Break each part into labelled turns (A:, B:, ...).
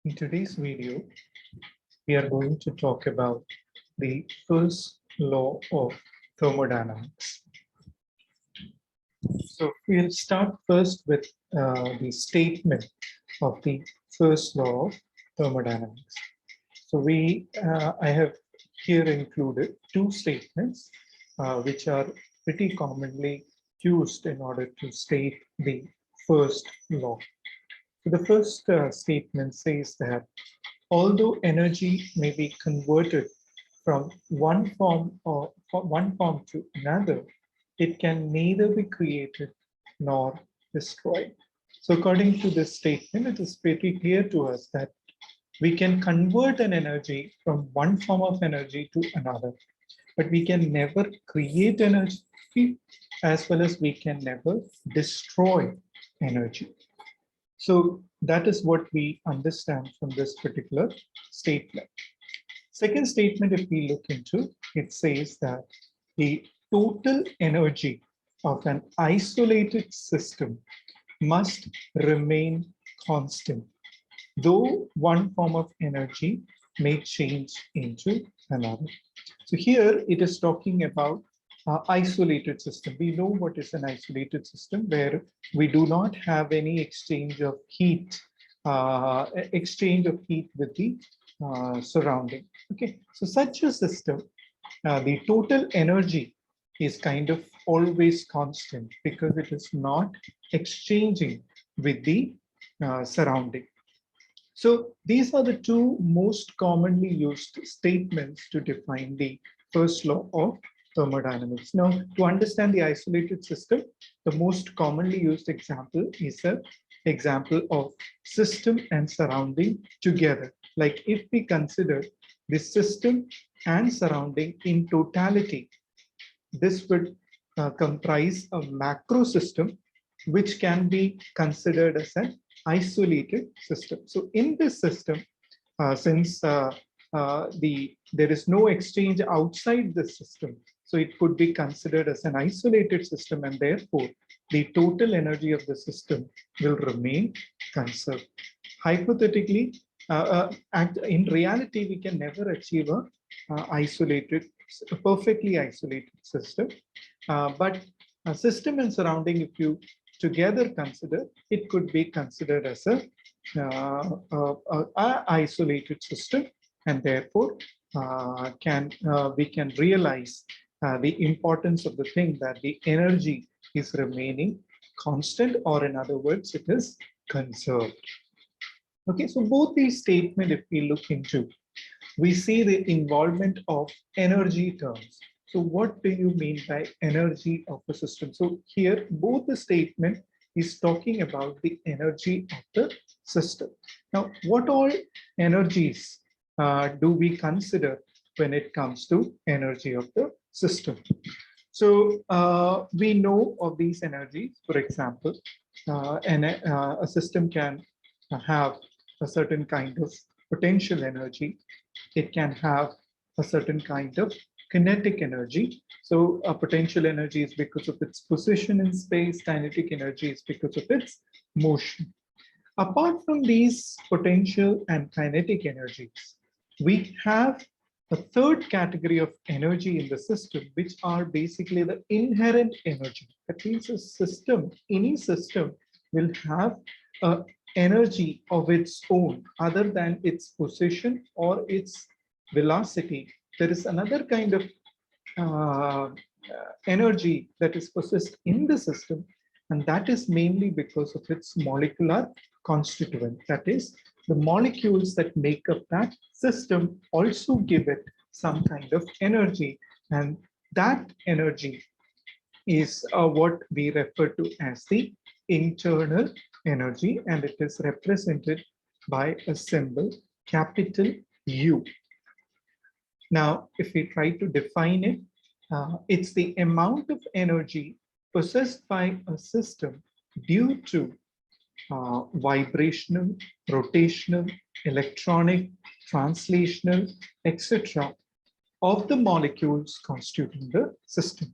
A: In today's video, we are going to talk about the first law of thermodynamics. So we'll start first with the statement of the first law of thermodynamics. So I have here included two statements which are pretty commonly used in order to state the first law. So the first statement says that although energy may be converted from one form to another, it can neither be created nor destroyed. So according to this statement, it is pretty clear to us that we can convert an energy from one form of energy to another, but we can never create energy as well as we can never destroy energy. So that is what we understand from this particular statement. Second statement, if we look into, it says that the total energy of an isolated system must remain constant, though one form of energy may change into another. So here it is talking about isolated system. We know what is an isolated system, where we do not have any exchange of heat with the surrounding. Okay, so such a system, the total energy is kind of always constant because it is not exchanging with the surrounding. So these are the two most commonly used statements to define the first law of thermodynamics. Now, to understand the isolated system, the most commonly used example is an example of system and surrounding together. Like if we consider the system and surrounding in totality, this would comprise a macro system, which can be considered as an isolated system. So in this system, since there is no exchange outside the system, so it could be considered as an isolated system, and therefore the total energy of the system will remain conserved. Hypothetically, in reality, we can never achieve a perfectly isolated system, but a system and surrounding, if you together consider, it could be considered as a isolated system, and therefore we can realize the importance of the thing that the energy is remaining constant, or in other words, it is conserved. Okay, so both these statements, if we look into, we see the involvement of energy terms. So what do you mean by energy of a system? So here, both the statement is talking about the energy of the system. Now, what all energies do we consider when it comes to energy of the system? So we know of these energies. For example, a system can have a certain kind of potential energy. It can have a certain kind of kinetic energy. So a potential energy is because of its position in space, kinetic energy is because of its motion. Apart from these potential and kinetic energies, we have a third category of energy in the system, which are basically the inherent energy. That means a system, any system will have a energy of its own other than its position or its velocity. There is another kind of energy that is possessed in the system, and that is mainly because of its molecular constituent. That is, the molecules that make up that system also give it some kind of energy, and that energy is what we refer to as the internal energy, and it is represented by a symbol capital U. Now, if we try to define it, it's the amount of energy possessed by a system due to vibrational, rotational, electronic, translational, etc. of the molecules constituting the system.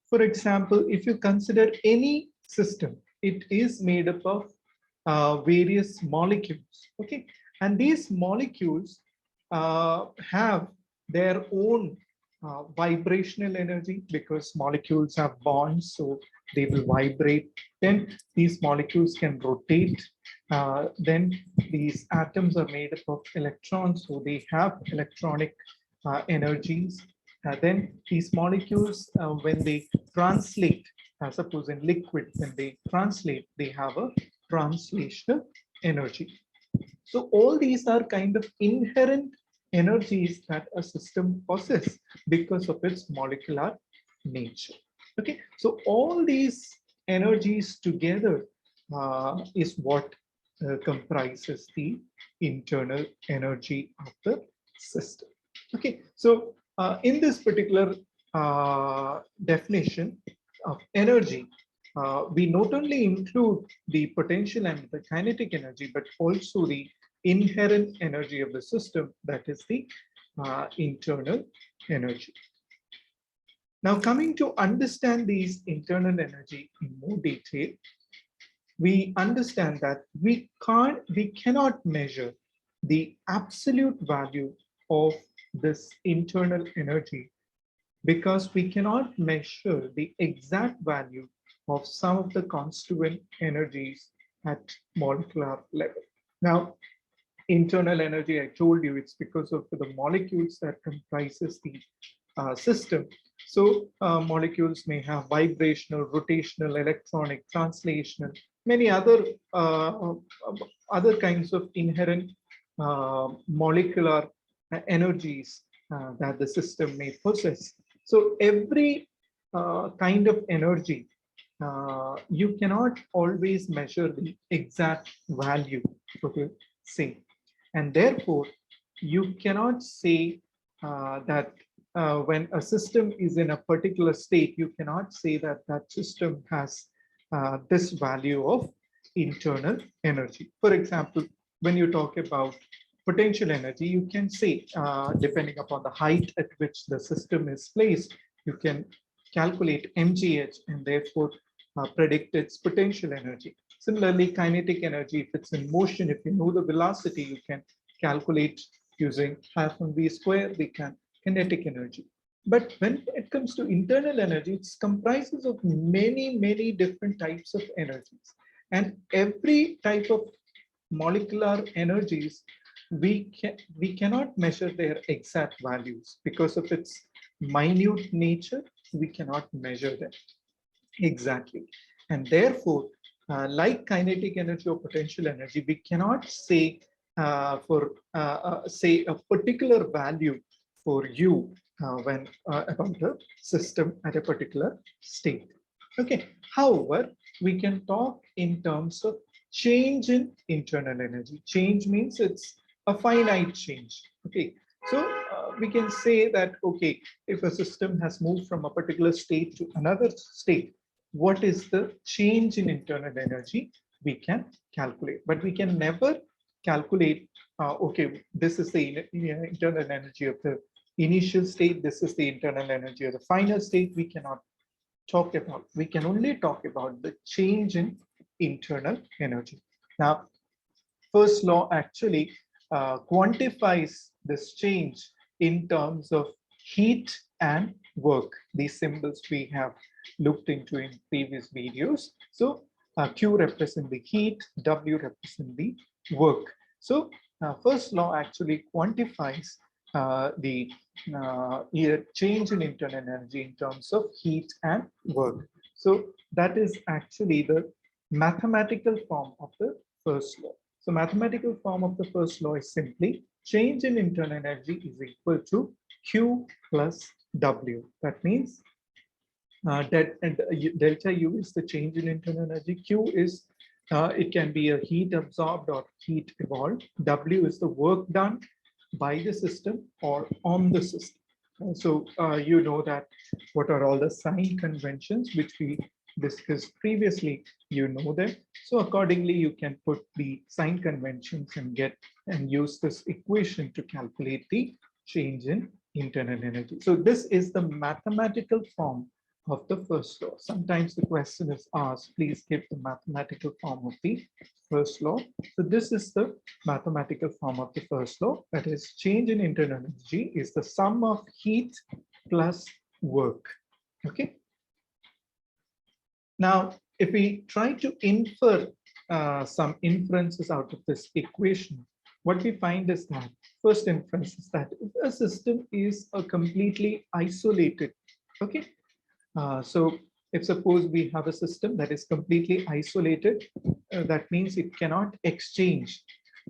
A: For example, if you consider any system, it is made up of various molecules. Okay, And these molecules have their own vibrational energy because molecules have bonds, so they will vibrate. Then these molecules can rotate. Then these atoms are made up of electrons, so they have electronic energies. Then these molecules, when they translate, suppose in liquid, when they translate, they have a translational energy. So all these are kind of inherent energies that a system possesses because of its molecular nature. Okay, so all these energies together is what comprises the internal energy of the system. Okay, so in this particular definition of energy, we not only include the potential and the kinetic energy, but also the inherent energy of the system, that is the internal energy. Now, coming to understand these internal energy in more detail, we understand that we cannot measure the absolute value of this internal energy because we cannot measure the exact value of some of the constituent energies at molecular level. Now, internal energy, I told you, it's because of the molecules that comprises the system. So molecules may have vibrational, rotational, electronic, translational, many other kinds of inherent molecular energies that the system may possess. So every kind of energy, you cannot always measure the exact value, okay, say. And therefore, you cannot say that when a system is in a particular state, you cannot say that that system has this value of internal energy. For example, when you talk about potential energy, you can say, depending upon the height at which the system is placed, you can calculate mgh and therefore predict its potential energy. Similarly, kinetic energy, if it's in motion, if you know the velocity, you can calculate using half m v square the kinetic energy. But when it comes to internal energy, it comprises of many different types of energies. And every type of molecular energies, we cannot measure their exact values because of its minute nature. We cannot measure them exactly, and therefore, like kinetic energy or potential energy, we cannot say for say a particular value for you when about the system at a particular state. Okay. However, we can talk in terms of change in internal energy. Change means it's a finite change. Okay. So we can say that, okay, if a system has moved from a particular state to another state, what is the change in internal energy we can calculate. But we can never calculate, okay, this is the internal energy of the initial state, this is the internal energy of the final state. We cannot talk about. We can only talk about the change in internal energy. Now, first law actually quantifies this change in terms of heat and work. These symbols we have looked into in previous videos. So Q represents the heat, W represents the work. So first law actually quantifies the change in internal energy in terms of heat and work. So that is actually the mathematical form of the first law. So mathematical form of the first law is simply change in internal energy is equal to Q plus W. That means delta U is the change in internal energy. Q is, it can be a heat absorbed or heat evolved. W is the work done by the system or on the system. So you know that what are all the sign conventions which we discussed previously, you know them. So accordingly, you can put the sign conventions and get and use this equation to calculate the change in internal energy. So this is the mathematical form of the first law. Sometimes the question is asked, please give the mathematical form of the first law. So this is the mathematical form of the first law. That is, change in internal energy is the sum of heat plus work. Okay. Now, if we try to infer some inferences out of this equation, what we find is that first inference is that if a system is a completely isolated, okay, so if suppose we have a system that is completely isolated, that means it cannot exchange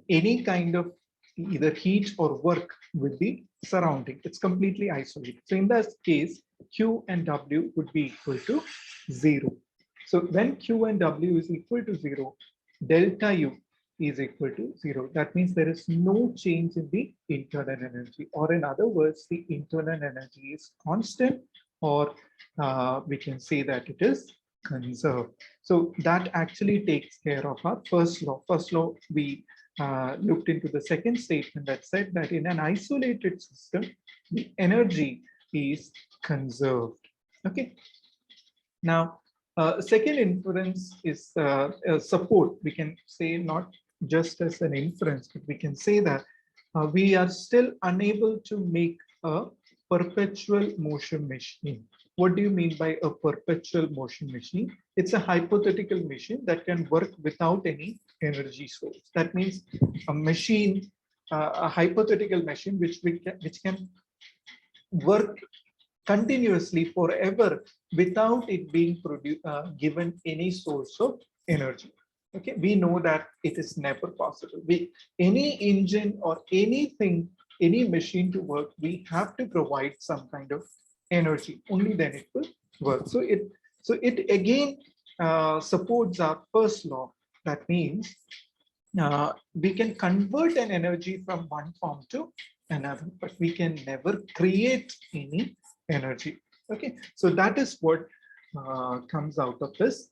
A: any kind of either heat or work with the surrounding. It's completely isolated. So in that case, Q and W would be equal to 0. So when Q and W is equal to 0, delta U is equal to 0. That means there is no change in the internal energy, or in other words, the internal energy is constant, or we can say that it is conserved. So that actually takes care of our first law. First law, we looked into the second statement that said that in an isolated system, the energy is conserved. Okay. Now, second inference is support. We can say not just as an inference, but we can say that we are still unable to make a perpetual motion machine. What do you mean by a perpetual motion machine? It's a hypothetical machine that can work without any energy source. That means a machine, a hypothetical machine which can work continuously forever without it being given any source of energy. Okay, we know that it is never possible. Any engine or anything, any machine to work, we have to provide some kind of energy. Only then it will work. So it again supports our first law. That means we can convert an energy from one form to another, but we can never create any energy. Okay, so that is what comes out of this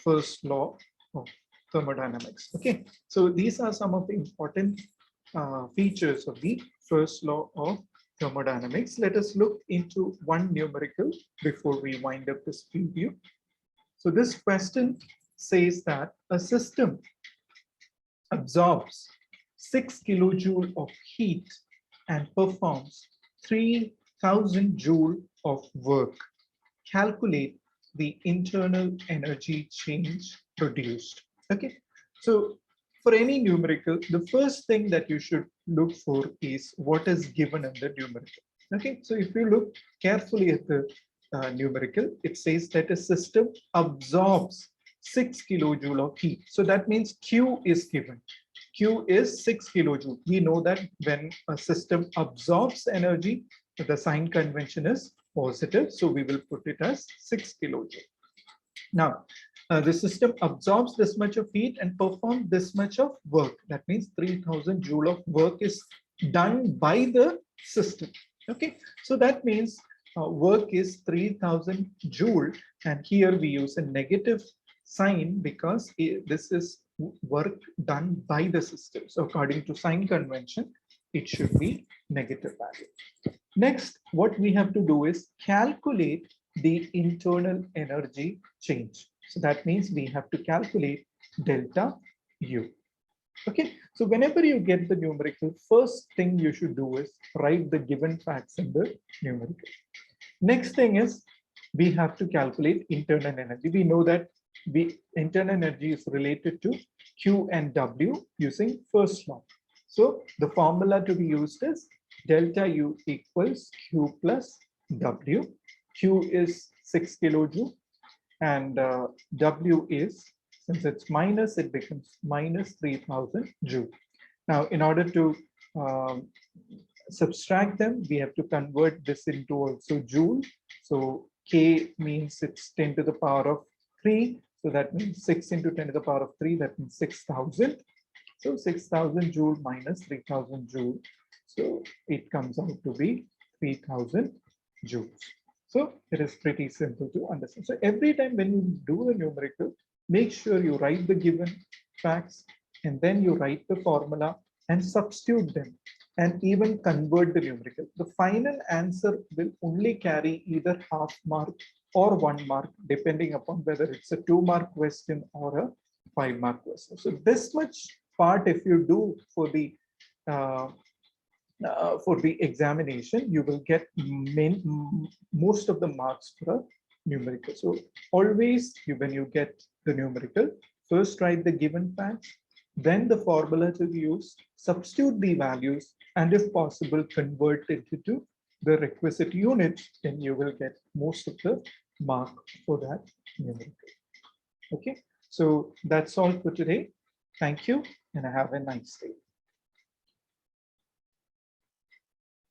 A: first law of thermodynamics. Okay, so these are some of the important features of the first law of thermodynamics. Let us look into one numerical before we wind up this preview. So this question says that a system absorbs 6 kilojoule of heat and performs 3000 joule of work. Calculate the internal energy change produced. Okay, so for any numerical, the first thing that you should look for is what is given in the numerical. Okay, so if you look carefully at the numerical, it says that a system absorbs 6 kilojoule of heat. So that means Q is given. Q is 6 kilojoule. We know that when a system absorbs energy, the sign convention is positive. So we will put it as 6 kilojoule. Now, the system absorbs this much of heat and performs this much of work. That means 3000 joule of work is done by the system. Okay, so that means work is 3000 joule, and here we use a negative sign because this is work done by the system. So according to sign convention, it should be negative value. Next, what we have to do is calculate the internal energy change. So that means we have to calculate delta U. Okay, so whenever you get the numerical, first thing you should do is write the given facts in the numerical. Next thing is we have to calculate internal energy. We know that internal energy is related to Q and W using first law. So the formula to be used is delta U equals Q plus W. Q is 6 kilojoule and W is, since it's minus, it becomes minus 3000 joule. Now, in order to subtract them, we have to convert this into also joule. So K means it's 10 to the power of 3. So that means 6 into 10 to the power of 3, that means 6000. So 6000 joule minus 3000 joule. So it comes out to be 3000 joules. So it is pretty simple to understand. So every time when you do the numerical, make sure you write the given facts and then you write the formula and substitute them and even convert the numerical. The final answer will only carry either half mark or 1 mark, depending upon whether it's a 2 mark question or a 5 mark question. So this much part, if you do uh, for the examination, you will get most of the marks for a numerical. So always, when you get the numerical, first write the given facts, then the formula to use, substitute the values, and if possible, convert it into the requisite units, then you will get most of the mark for that numerical. Okay, so that's all for today. Thank you, and have a nice day.